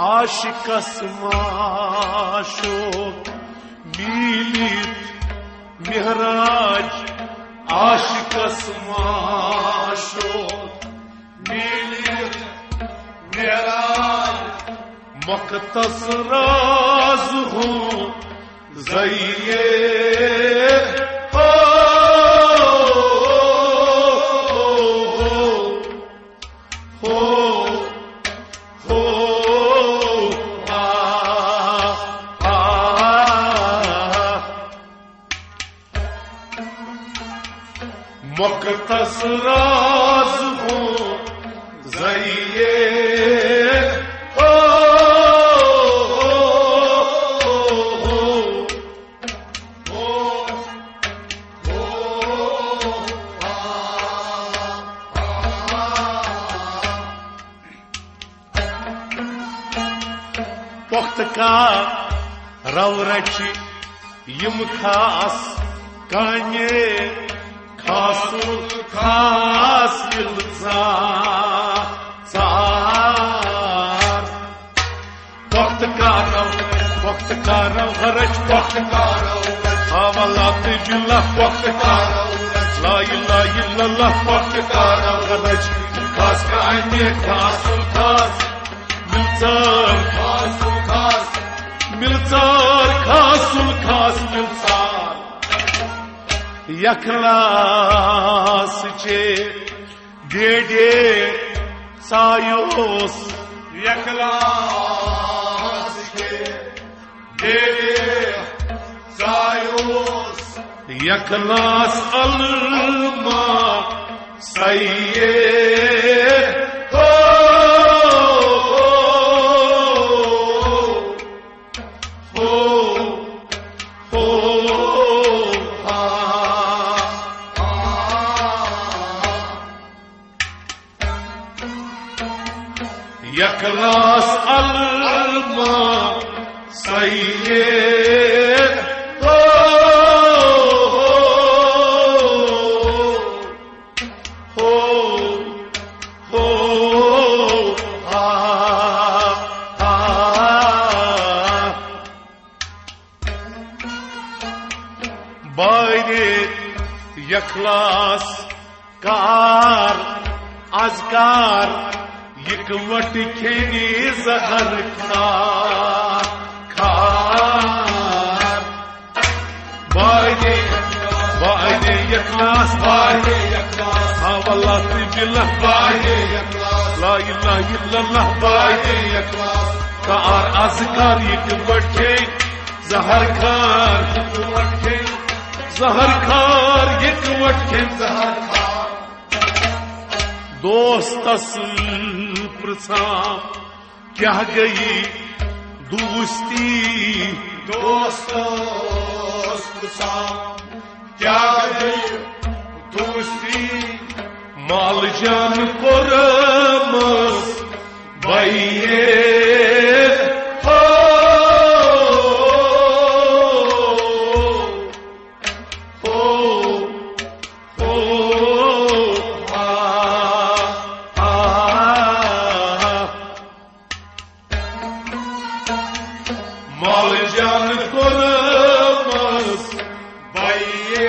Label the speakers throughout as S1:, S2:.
S1: आशिकस माशोक मीलित मेहराज आशिकस माशोक मीलित मेहराज मकतस राज हूँ ज़इये मकतस राज हूँ ज़इये वक्त का रव रची यम खास कान्ये खासुल खास इल्ज़ार वक्त का रव रच वक्त का रव हवालात जुल्ला वक्त का ला इलाहा इल्लल्लाह वक्त का रव रच खास कान्ये खासुल खास मिलचार मिलचार खासुल खास मिलचार यखलास चे डेडे सायोस यखलास चे डेडे सायोस यखलास अलमा सैये यकलास अलमा सैयद बायरे यकलास कार अजकार यकवट खेनी जहर खार बायने यकलास बायने हवाला बिल्लाह बायने ला इलाहा इल्लल्लाह बायने कार अज़कार यकवट खेन जहर खार यकवट खेन जहर खार दोस्तस प्रसाम क्या गई दोस्ती दोस्तस प्रसाम क्या गई दोस्ती माल जान कोरमस भैये माल जान कोरमस भैये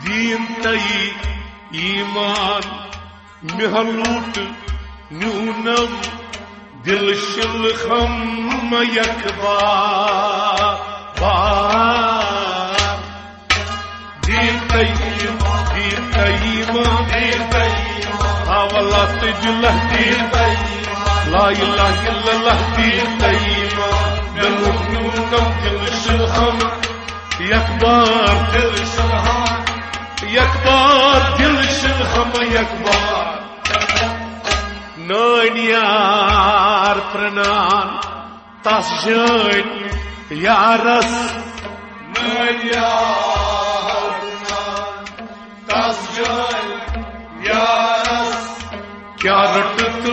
S1: दीन तई ईमान महलूट न्यूनम दिल शिल खम यकबार दीन तईमान हवालात जुल्लाह दीन ला इलाहा इल्लल्लाह दीन तईमान न्यूनम दिल शिल खम यकबार दिल शिल खम यकबार नानियार प्रणान तस जान यारस नानियार प्रणान तस जान यारस क्या रटत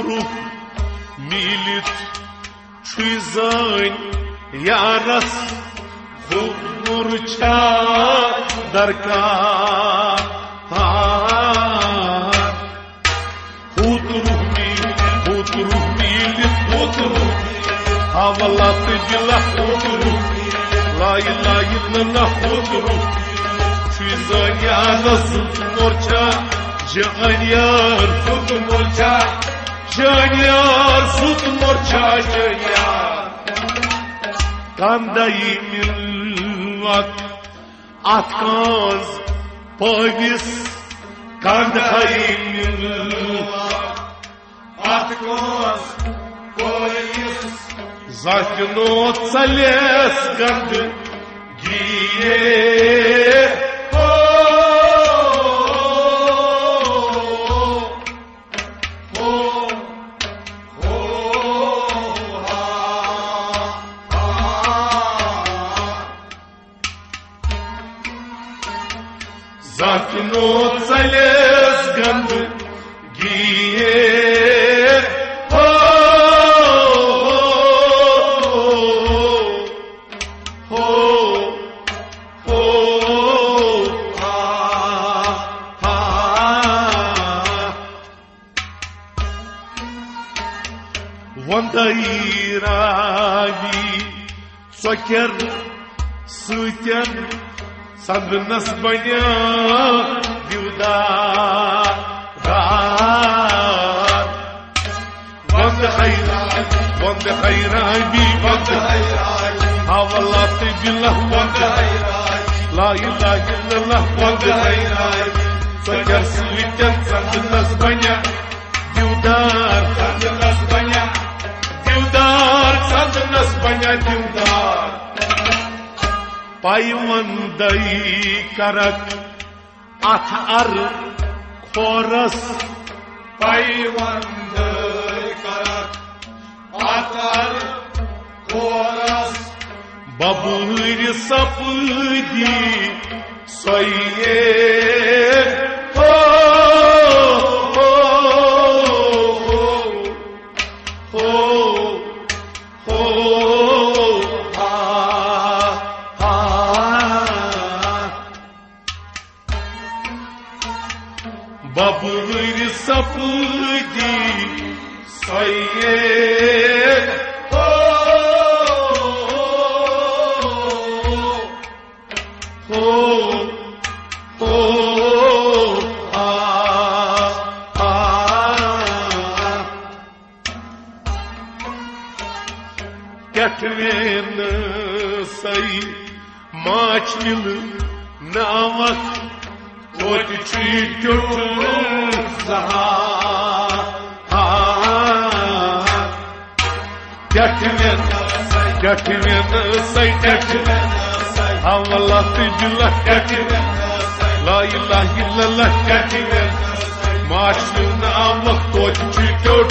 S1: रुख मीलित छुजान यारस खुर छा दरकार हूत रुख मीलित हूत रुख हवला दिला हूत रुख ला इलाहा इल्लल्लाह हूत रुख छुजान Yaris Morcha Janiyar sut morcha, janiyar sut morcha, janiyar. Kandayi milvat atkaz pavis, kandayi milvat atkaz pavis. Zatinot sales kandı giye. Zakno sales gand giye ho ho ho ha ha vandairavi soker sutyan Sadnas banya divdar Vand khayrabi vand havalat billah vand la ilaha illallah vand khayrabi Soker suitan sadnas banya divdar sadnas banya divdar Payvandai karak athar khoras Payvandai karak athar khoras Baburi sapdi soye ho ho ho ho Baburi sapdi soye ho ho ho Ketven say machnil navak What treat your Getmen say getmen Havalat billah getmen La ilaha illallah getmen Maçlı namlak what treat your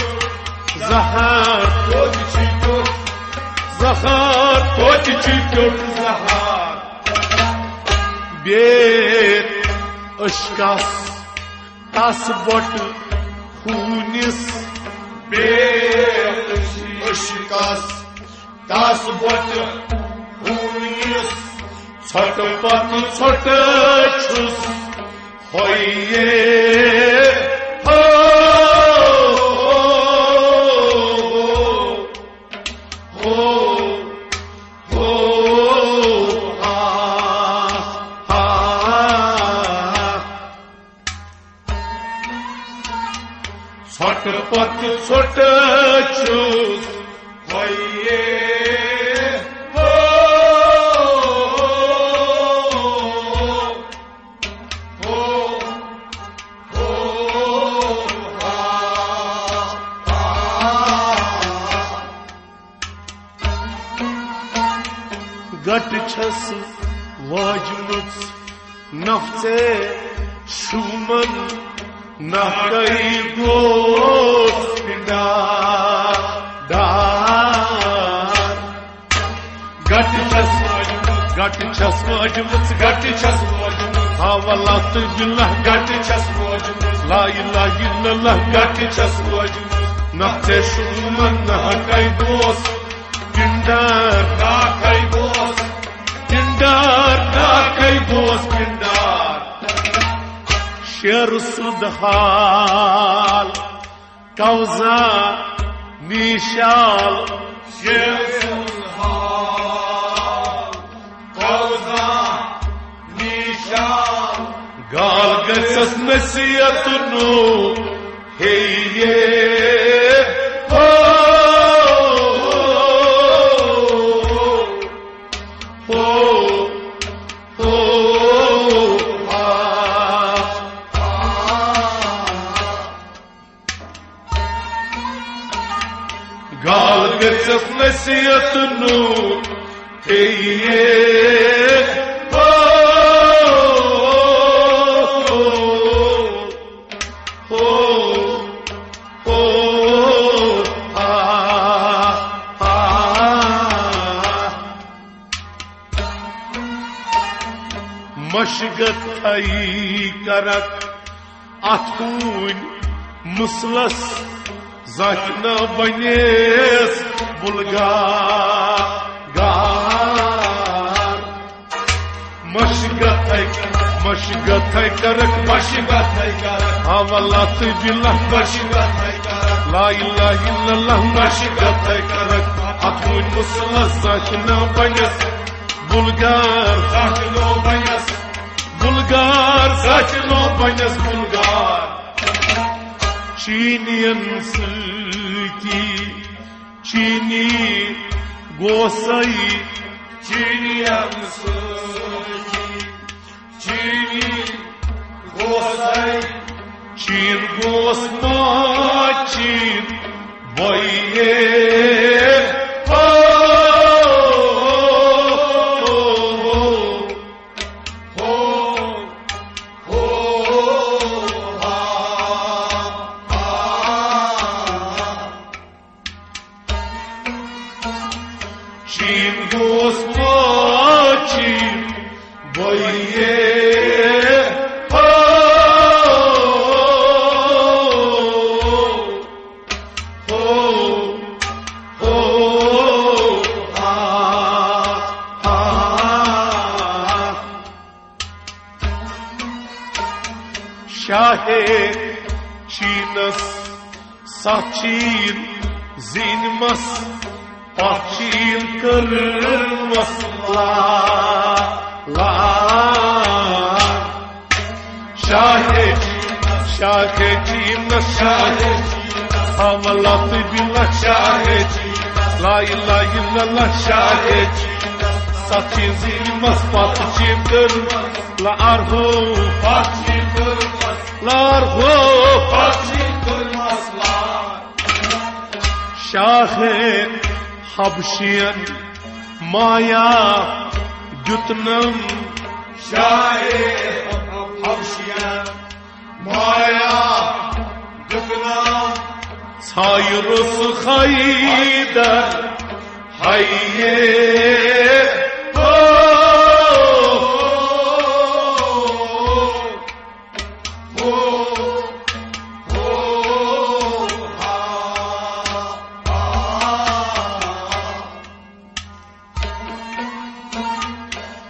S1: Zahar what treat your Zahar what treat your Zahar Bir Aşkas tasbot hunis bir aşkas tasbot hunis çatpat çatçus hoye ho ho ho Çatpat çatçus hoye ho ho ho Gat ças vajnuts nafse şuman Nakai gostinda dar Gati chas vajmuts Havalat billah gati chas vajmuts La ilaha illallah gati chas vajmuts Nafteşulman nakay dost Pindar nakay dost Pindar nakay dost Pindar Şer sudhal Kavza nişal Şer sudhal Kavza nişal Gal getsas mesiyatunu Heyye Gal getsas mesiyatunu Heyye Maşgat ay karak Atkun muslas Zakna banes Bulgar Maşgat ay karak Havalatı billah La ilahe illallah Maşgat ay karak Atkun muslas Zakna banes Bulgar Bulgar, saçno banas Bulgar Çiniyan sılki Çini gosay Çiniyan sılki Çini gosay Çin gosma Çin Boye Çin gosma Çin boye Şahe Çinas Saçin zinmas Pakçin kırılmaz la Şahe Çinas Havalatı billah Şahe La ilahe illallah Şahe Saçin zinmas Pakçin kırılmaz La arhu Pakçin kırılmaz La arhu Pakçin kırılmaz Şahe Habşiyan Maya Gütnam Şair Habşiyan Maya Gütnam Sayrısı Haydar Hayye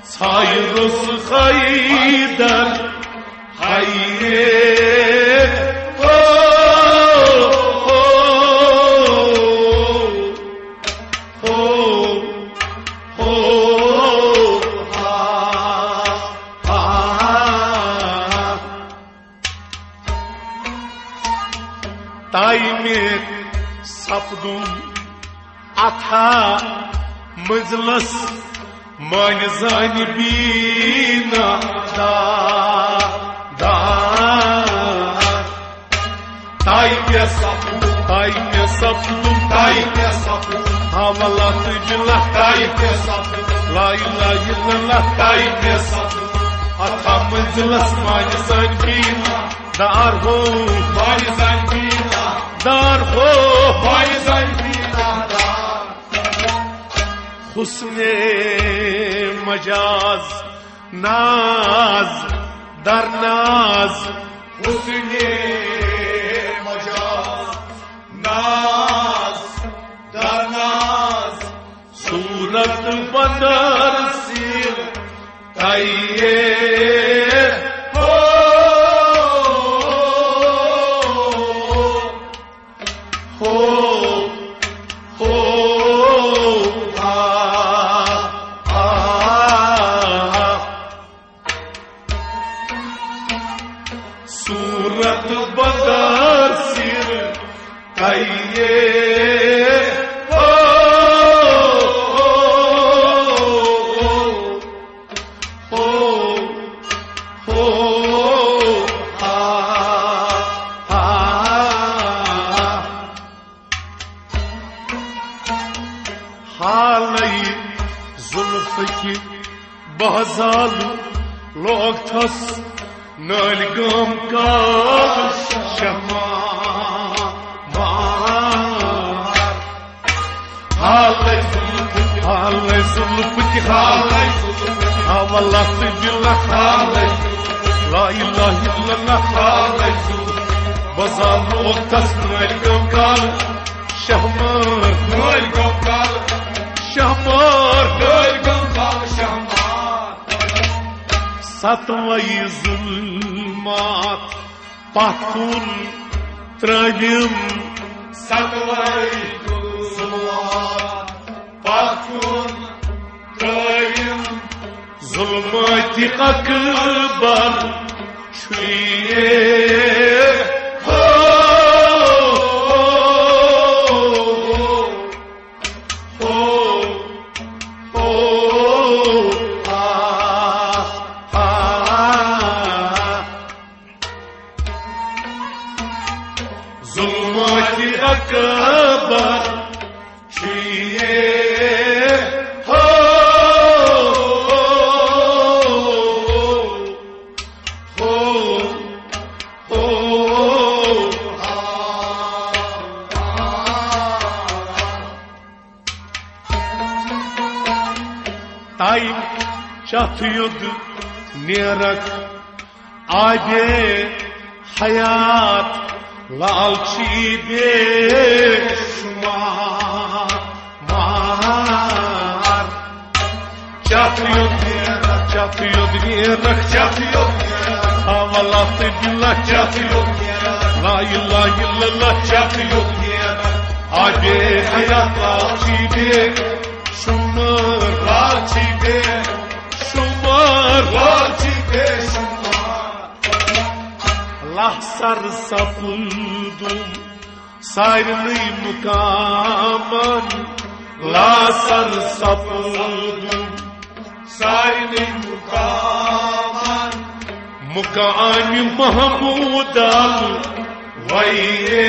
S1: Sayrısı Haydar Hayye Taimir sapdum Atha mızlas Manzani bina da Taimir sapdum Havalatı billah Taimir sapdum La ilahe illallah Taimir sapdum Atha mızlas Manzani bina Darho Manzani bina Darho Manzani bina Husne majaz naz dar naz Husne majaz naz सूरत बदर सिर ताइये हो सूरत बदर सिर ताइये हालई जुल्फ की बहजालू लोग thus नलगम का शमा हालई जुल्फ की हालई हवाला से दिल हालई ला इलाहा इल्लल्लाह हालई बहजालू लोग थस नलगम का शहमार नलगम का शहमार सतवई जुल्मात पाथुन त्रविम सतवई जुल्मात पाथुन त्रविम जुल्माति अकबर छुए जुल्माति अकबर छुए हो ताई चथयुद नेरक आगे हयात लालची बेशुमार मार चथयुद नेरक हवाला से दिल चथयुद ला इलाहा इल्लल्लाह चथयुद आगे हयात लालची बेशुमार लालची बेशुमार लहसर सपुदुम सारनी मुकामन लहसर सपुदुम सारनी मुकामन मुकाम महमूद वैये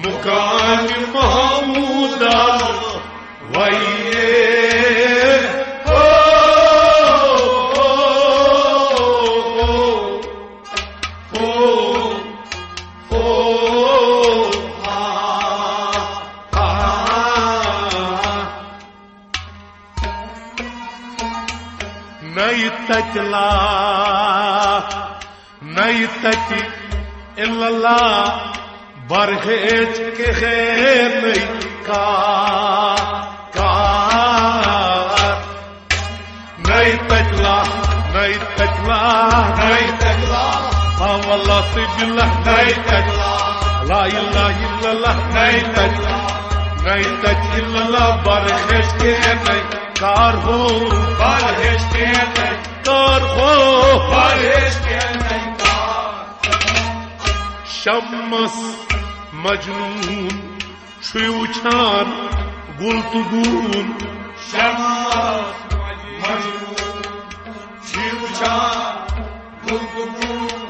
S1: मुकाम महमूद वैये नई तचला नई तची इल्लल्लाह बरहेज के नहीं का नहीं तचला हवाला से दिल नहीं तचला ला इलाहा इल्लल्लाह नहीं तच इल्लल्लाह बरहेज के नहीं कार हो बरहेज के नहीं कार हो बरहेज के नहीं शम्मस मजनून छुछान गुलतगून शम्मस मजनून छुछान गुलतगून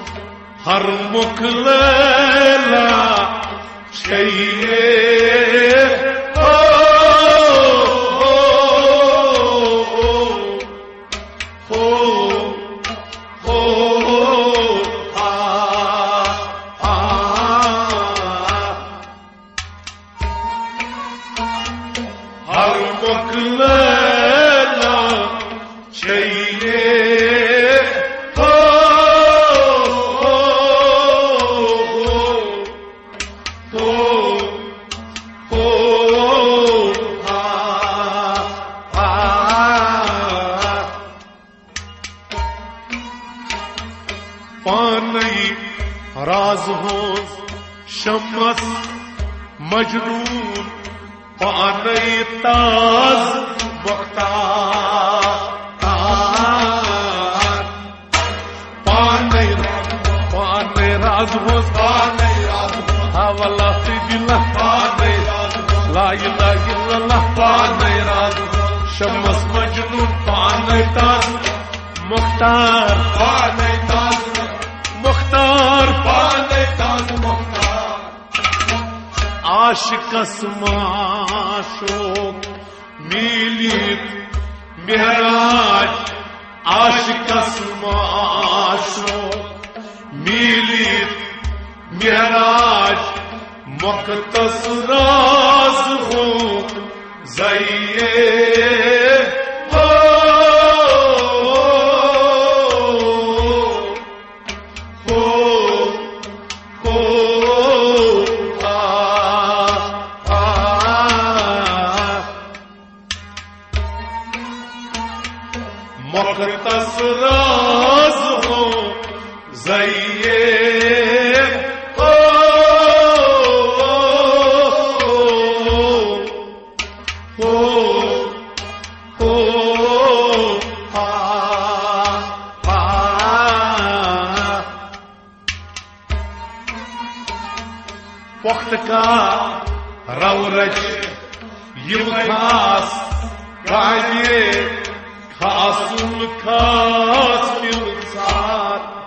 S1: हर मुखलैला चाहिए पानई राज हो शमस मजनून पानई ताज मुख्तार पानई राज हो हवाला दिला पानई ला इलाहा इल्लल्लाह पानई राज शमस मजनून पानई ताज मुख्तार पानई ताज मुख्तार पाने ताज मुख्तार आशिकस माशोक मिलित मेहराज आशिकस माशोक मिलित मेहराज मुक़द्दस राज हो ज़इए मुक़द्दस राज हो ज़इए वक्त का रवरज यम खास काये खासुल खास मिलसार